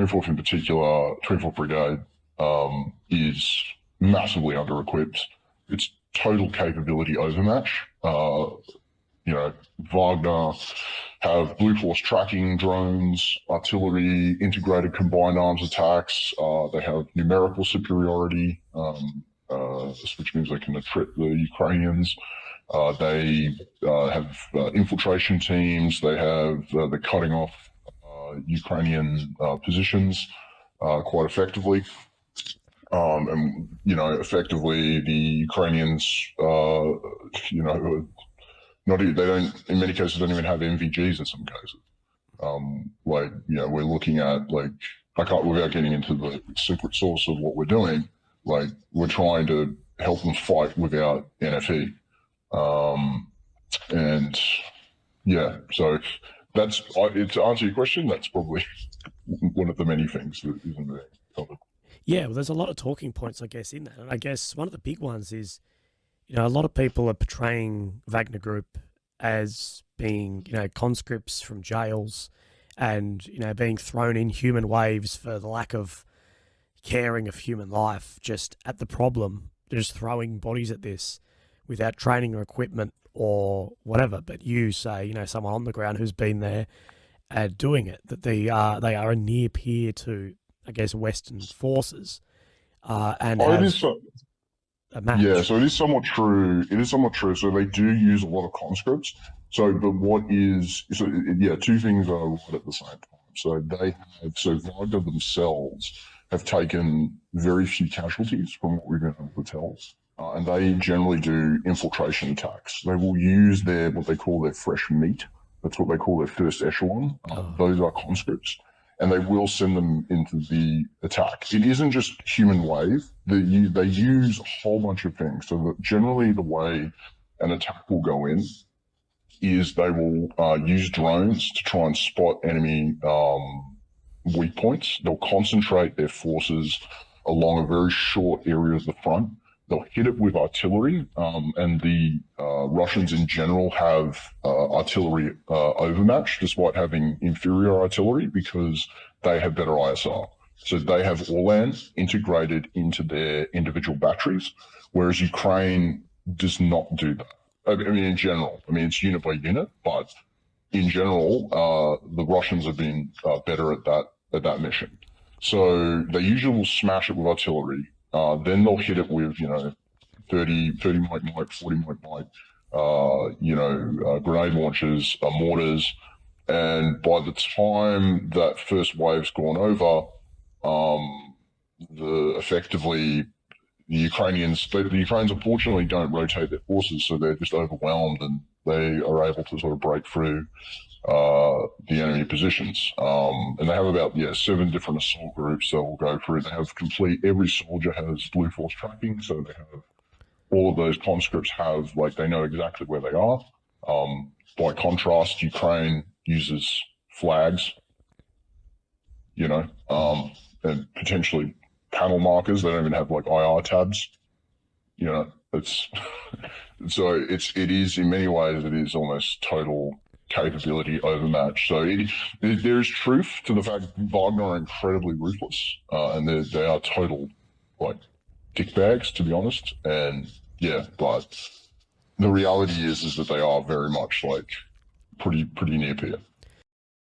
24th in particular, 24th Brigade, is massively under-equipped. It's total capability overmatch. Wagner have Blue Force tracking drones, artillery, integrated combined arms attacks. They have numerical superiority, which means they can attrit the Ukrainians. They have infiltration teams. They're cutting off Ukrainian positions quite effectively. Effectively, the Ukrainians, in many cases, don't even have NVGs in some cases. We're looking at, without getting into the secret sauce of what we're doing, we're trying to help them fight without NFE. So to answer your question, that's probably one of the many things that isn't being covered. Yeah, well, there's a lot of talking points, I guess, in that. And I guess one of the big ones is, a lot of people are portraying Wagner Group as being, conscripts from jails and, being thrown in human waves for the lack of caring of human life, just at the problem. They're just throwing bodies at this without training or equipment or whatever. But you say, someone on the ground who's been there doing it, that they are a near peer to, I guess, Western forces, and have a match. Yeah, so it is somewhat true. So they do use a lot of conscripts. Two things are right at the same time. So Wagner themselves have taken very few casualties from what we've been able to tell. And they generally do infiltration attacks. They will use what they call their fresh meat. That's what they call their first echelon. Those are conscripts. And they will send them into the attack. It isn't just human wave. They use a whole bunch of things. So that generally the way an attack will go in is they will use drones to try and spot enemy weak points. They'll concentrate their forces along a very short area of the front. They'll hit it with artillery, and the Russians in general have artillery overmatch despite having inferior artillery because they have better ISR. So they have Orlan integrated into their individual batteries, whereas Ukraine does not do that. In general, it's unit by unit, but in general, the Russians have been better at that mission. So they usually will smash it with artillery. Then they'll hit it with, 30 mic, 40 mic, grenade launchers, mortars. And by the time that first wave's gone over, the Ukrainians unfortunately don't rotate their forces, so they're just overwhelmed and they are able to sort of break through the enemy positions. And they have about 7 different assault groups that will go through. They have every soldier has Blue Force tracking, so they have all of those conscripts they know exactly where they are. By contrast, Ukraine uses flags, and potentially panel markers. They don't even have IR tabs. It is in many ways, it is almost total capability overmatch. So there is truth to the fact that Wagner are incredibly ruthless, and they are total dickbags, to be honest. And but the reality is that they are very much pretty near peer.